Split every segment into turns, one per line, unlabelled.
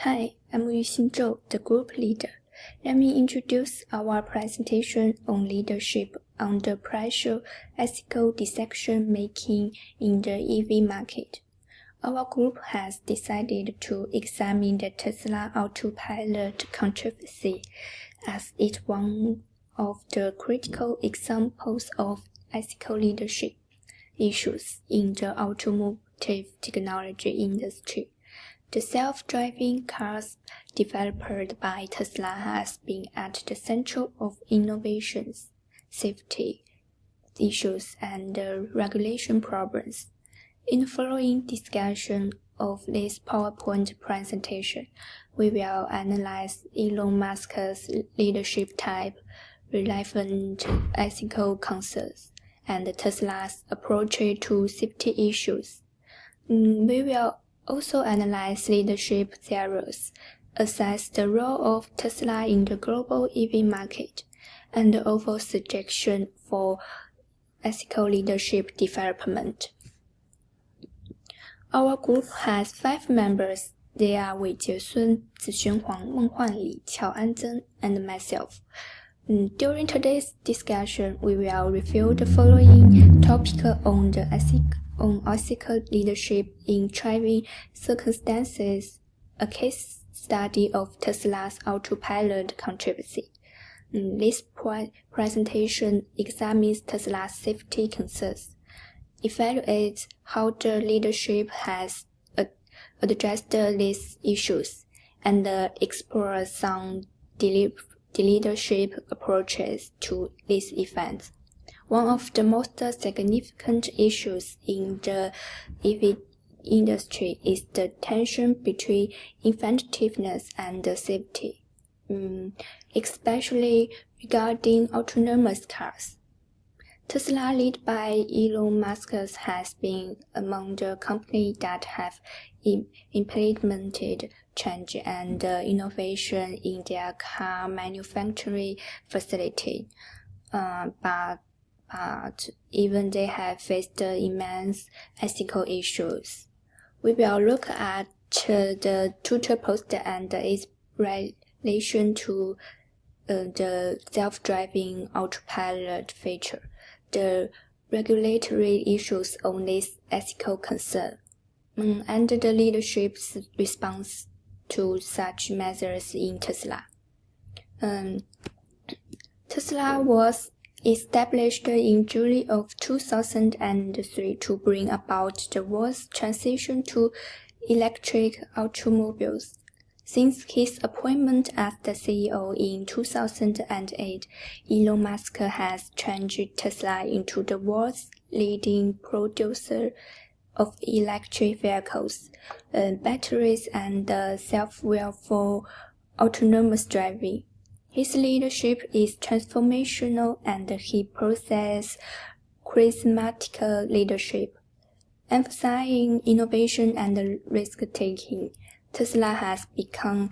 Hi, I'm Yuxin Zhou, the group leader. Let me introduce our presentation on leadership under pressure ethical decision-making in the EV market. Our group has decided to examine the Tesla Autopilot controversy as it's one of the critical examples of ethical leadership issues in the automotive technology industry. The self-driving cars developed by Tesla has been at the center of innovations, safety issues, and regulation problems. In the following discussion of this PowerPoint presentation, we will analyze Elon Musk's leadership type, relevant ethical concerns, and Tesla's approach to safety issues. We will also analyze leadership theories, assess the role of Tesla in the global EV market, and offer suggestions for ethical leadership development. Our group has 5 members. They are Weijie, Zixuan, Huang, Menghuan, Chiao, Tseng, and myself. During today's discussion, we will review the following topic on the ethical leadership in driving circumstances, a case study of Tesla's Autopilot controversy. This presentation examines Tesla's safety concerns, evaluates how the leadership has addressed these issues, and explores some leadership approaches to these events. One of the most significant issues in the EV industry is the tension between inventiveness and safety, especially regarding autonomous cars. Tesla, led by Elon Musk, has been among the companies that have implemented change and innovation in their car manufacturing facility, but even they have faced immense ethical issues. We will look at the Twitter post and its relation to the self-driving autopilot feature, the regulatory issues on this ethical concern, and the leadership's response to such measures in Tesla. Tesla was established in July of 2003 to bring about the world's transition to electric automobiles. Since his appointment as the CEO in 2008, Elon Musk has changed Tesla into the world's leading producer of electric vehicles, batteries, and software for autonomous driving. His leadership is transformational, and he possesses charismatic leadership. Emphasizing innovation and risk-taking, Tesla has become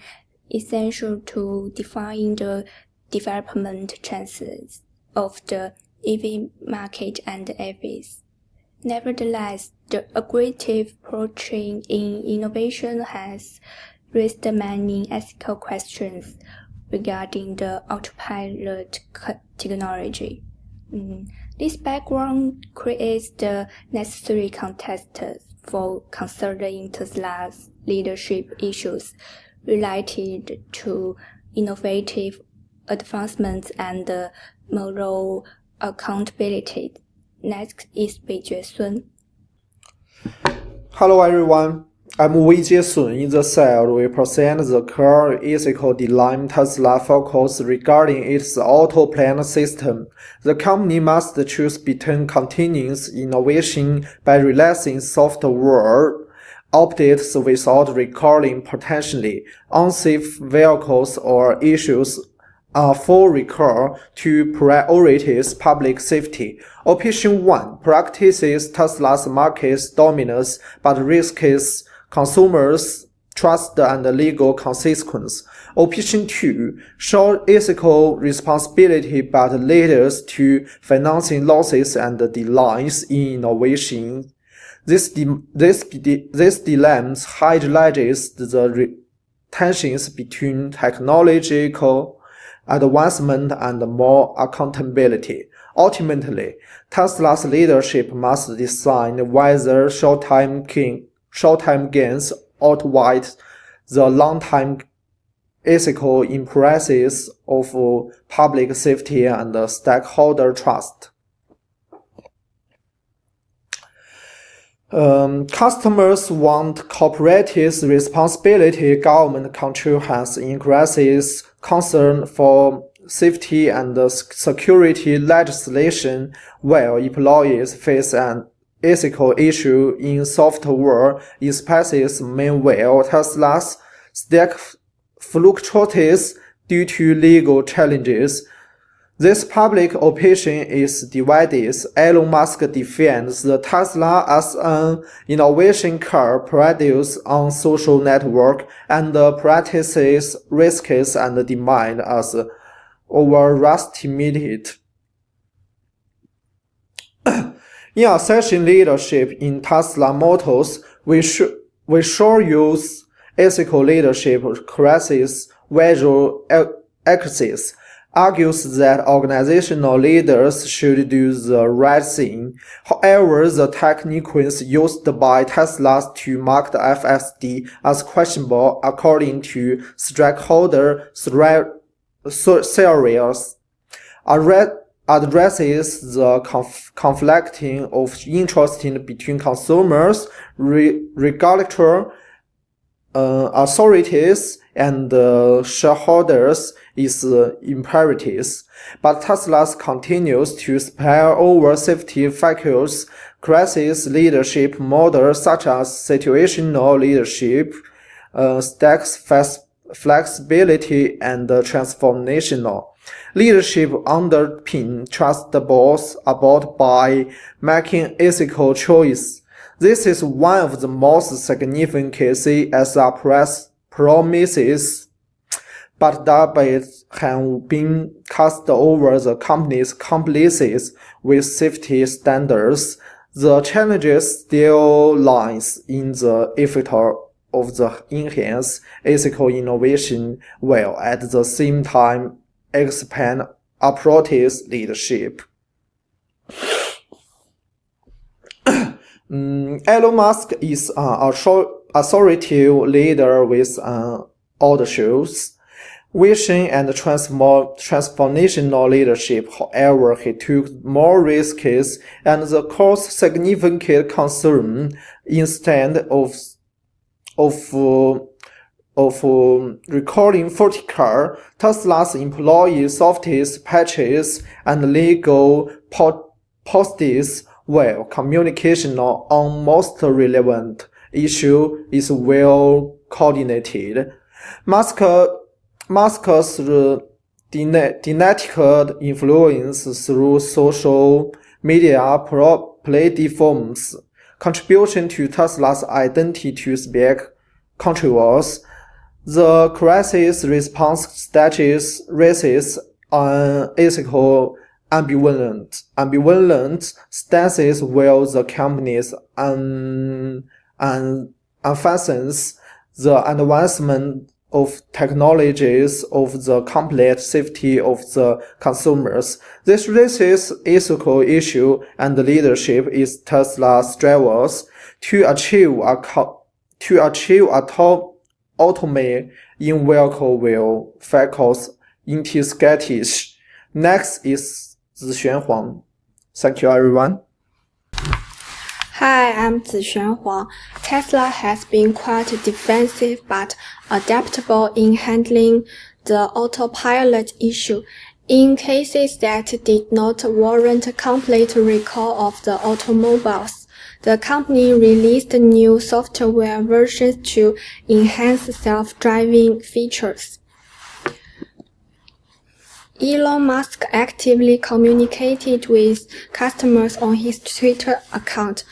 essential to define the development chances of the EV market and EVs. Nevertheless, the aggressive approach in innovation has raised many ethical questions regarding the autopilot technology. This background creates the necessary context for considering Tesla's leadership issues related to innovative advancements and moral accountability. Next is Weijie.
Hello everyone. I'm Weijie. In the slide, we present the core ethical dilemma Tesla focuses regarding its autopilot system. The company must choose between continuous innovation by releasing software updates without recalling potentially unsafe vehicles or issues full recall to prioritize public safety. Option 1 practices Tesla's market dominance but risks consumers' trust and legal consequence. Option 2 shows ethical responsibility but leads to financing losses and delays in innovation. This dilemma highlights the tensions between technological advancement and more accountability. Ultimately, Tesla's leadership must decide whether short-term gains outweigh the long-term ethical interests of public safety and stakeholder trust. Customers want corporate responsibility. Government control has increased concern for safety and security legislation, while employees face an ethical issue in software spaces. Meanwhile, Tesla's stock fluctuates due to legal challenges. This public opinion is divided. Elon Musk defends the Tesla as an innovation car produced on social network and practices risks and demand as overestimated. In asserting leadership in Tesla Motors, we should use ethical leadership. Crisis visual axis argues that organizational leaders should do the right thing. However, the techniques used by Tesla to mark the FSD as questionable according to stakeholder theories addresses the conflicting of interest between consumers, regulatory authorities, and shareholders is imperative. But Tesla continues to spill over safety factors. Crisis leadership models such as situational leadership, stacks flexibility, and transformational leadership underpin trust both about by making ethical choices. This is one of the most significant cases as a promises, but debates have been cast over the company's compliance with safety standards. The challenges still lies in the effort of the enhance ethical innovation, while at the same time expand approaches leadership. Elon Musk is an authoritative leader with audacious vision and transformational leadership. However, he took more risks and the caused significant concern. Instead of recording 40 car, Tesla's employee software patches and legal posts, while communication on most relevant issue is well coordinated. Musk's genetic influence through social media platforms contribution to Tesla's identity to speak controversies. The crisis response status raises unethical ambivalent stances, while the companies emphasizes the advancement of technologies of the complete safety of the consumers. This raises ethical issue and leadership is Tesla's drivers to achieve a top autonomy in vehicle will focus integrated. Next is Zixuan Huang. Thank you, everyone.
Hi, I'm Zixuan Huang. Tesla has been quite defensive but adaptable in handling the autopilot issue. In cases that did not warrant complete recall of the automobiles, the company released new software versions to enhance self-driving features. Elon Musk actively communicated with customers on his Twitter account,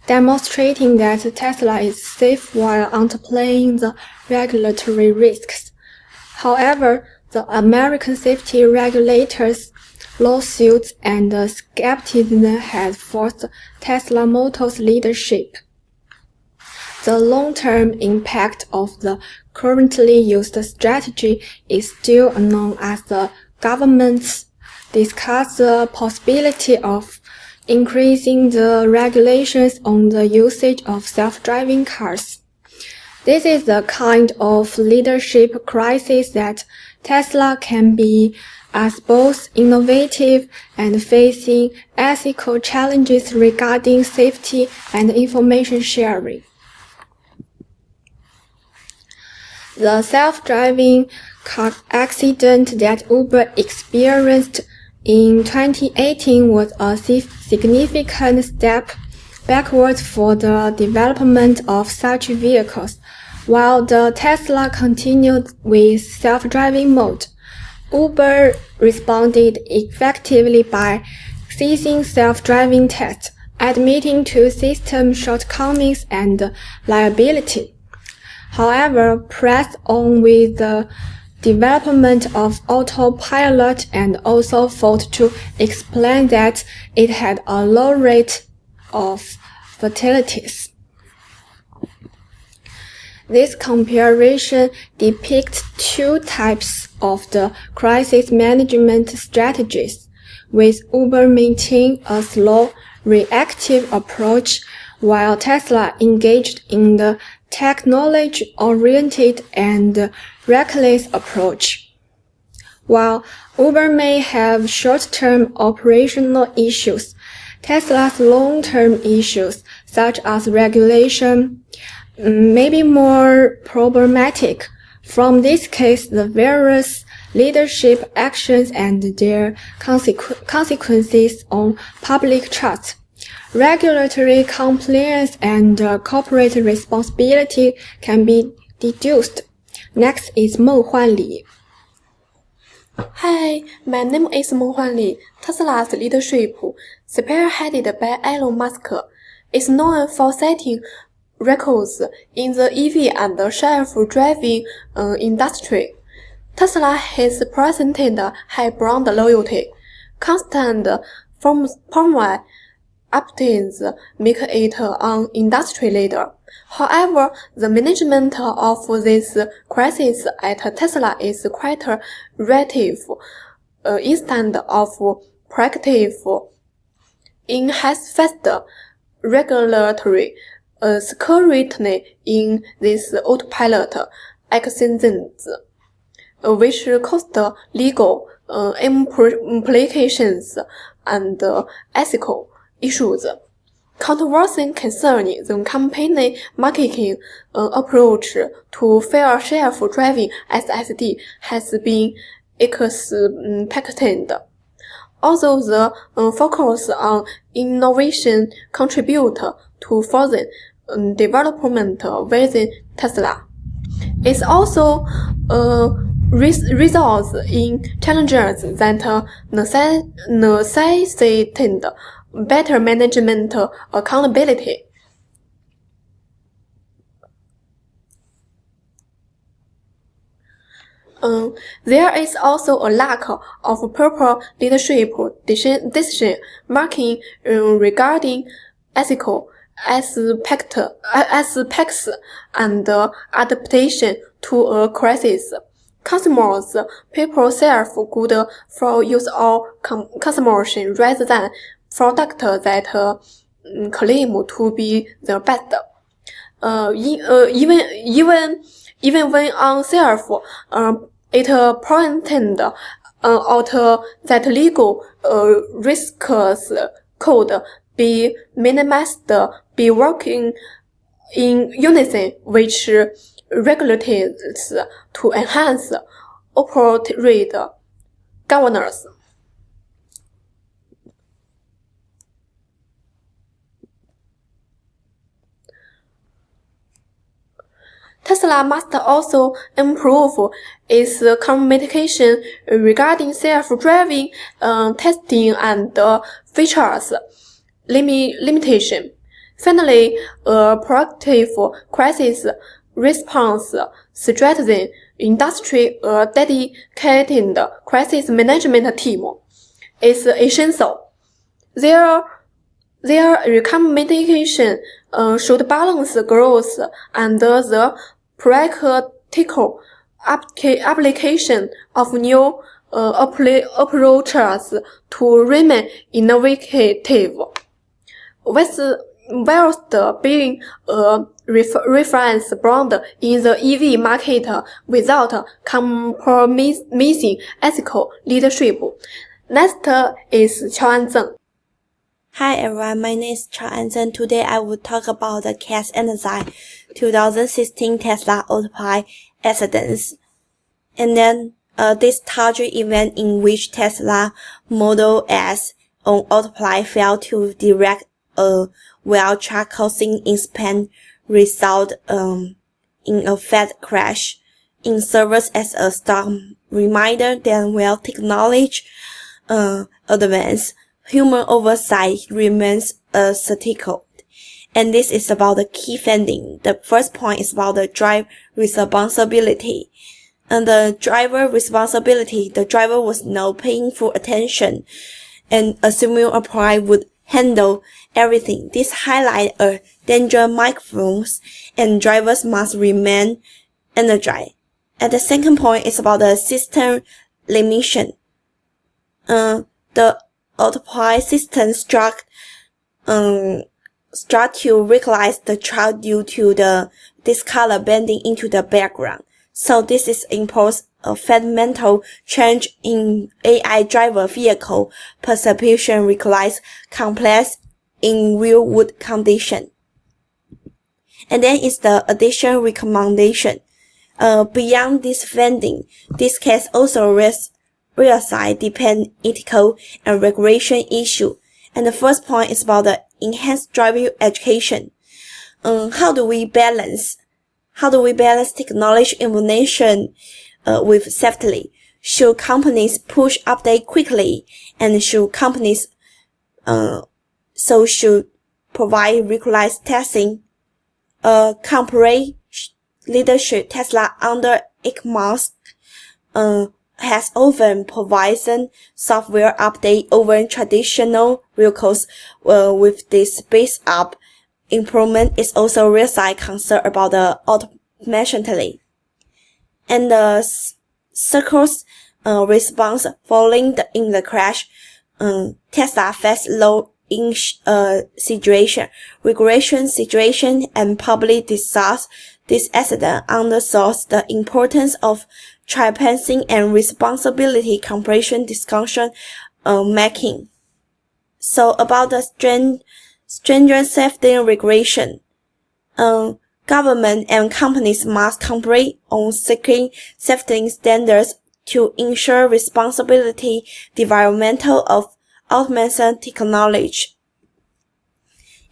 demonstrating that Tesla is safe while underplaying the regulatory risks. However, the American safety regulators' lawsuits and skepticism has forced Tesla Motors leadership. The long-term impact of the currently used strategy is still unknown as the governments discuss the possibility of increasing the regulations on the usage of self-driving cars. This is the kind of leadership crisis that Tesla can be as both innovative and facing ethical challenges regarding safety and information sharing. The self-driving car accident that Uber experienced in 2018 was a significant step backwards for the development of such vehicles. While the Tesla continued with self-driving mode, Uber responded effectively by ceasing self-driving tests, admitting to system shortcomings and liability. However, pressed on with the development of Autopilot and also failed to explain that it had a low rate of fatalities. This comparison depicts two types of the crisis management strategies, with Uber maintaining a slow, reactive approach while Tesla engaged in the technology-oriented and reckless approach. While Uber may have short-term operational issues, Tesla's long-term issues, such as regulation, may be more problematic. From this case, the various leadership actions and their consequences on public trust, regulatory compliance, and corporate responsibility can be deduced. Next is Menghuan Li.
Hi, my name is Menghuan Li. Tesla's leadership, spearheaded by Elon Musk, is known for setting records in the EV and self-driving industry. Tesla has presented high brand loyalty. Constant firmware updates make it an industry leader. However, the management of this crisis at Tesla is quite reactive instead of proactive. It has fast regulatory scrutiny in this Autopilot accidents, which cost legal implications and ethical issues. Controversy concerning the company marketing approach to fair self-driving SSD has been expected. Although the focus on innovation contribute to further development within Tesla, it also results in challenges that necessitate better management accountability. There is also a lack of proper leadership decision making regarding ethical aspects and adaptation to a crisis. Customers people self-good for use or consumption rather than products that claim to be the best. Even when on shelf, it pointed out that legal risks could be minimized by working in unison with regulators to enhance appropriate governance. Tesla must also improve its communication regarding self-driving testing and features limitation. Finally, a proactive crisis response strategy industry, a dedicated crisis management team is essential. There Their recommendation should balance growth and the practical application of new approaches to remain innovative, whilst being a reference brand in the EV market without compromising ethical leadership. Next is Chiao and Tseng.
Hi everyone, my name is Chiao and Tseng. Today I will talk about the CAS and Zhou 2016 Tesla Autopilot accidents. And then this tragic event in which Tesla Model S on Autopilot failed to direct a wheel truck causing instant result in a fatal crash in serves as a stark reminder that while technology advance, human oversight remains critical. And this is about the key finding. The first point is about the driver responsibility. And the driver responsibility, the driver was not paying full attention and assuming Autopilot would handle everything. This highlights a danger microphones and drivers must remain energized. And the second point is about the system limitation. The Autopilot system struck to recognize the child due to the discolor bending into the background. So this is impose a fundamental change in AI driver vehicle perception requires complex in real world condition. And then is the additional recommendation. Beyond this finding, this case also realize depend ethical and regulation issue. And the first point is about the enhanced driving education. How do we balance technology innovation with safety? Should companies push update quickly, and should companies should provide regularized testing? Corporate leadership Tesla under Elon Musk has often provided software update over traditional vehicles. With this speed up improvement is also real-side concern about the automation. And the circle's response following in the crash, Tesla faced low in situation, regression situation, and public disaster. This accident underscores the importance of transparency and responsibility comparison discussion making. So about the stringent safety regulation, government and companies must comply on seeking safety standards to ensure responsibility development of automation technology.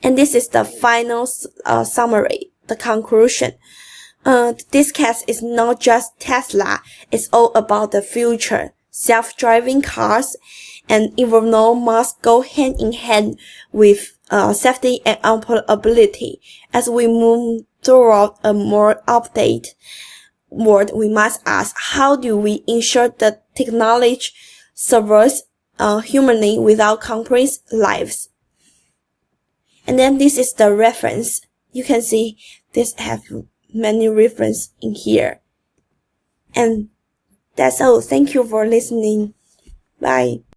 And this is the final summary, the conclusion. This case is not just Tesla, it's all about the future. Self-driving cars and environment must go hand in hand with safety and operability. As we move toward a more updated world, we must ask, how do we ensure that technology serves humanity without compromise lives? And then this is the reference. You can see this have many references in here. And that's all. Thank you for listening. Bye.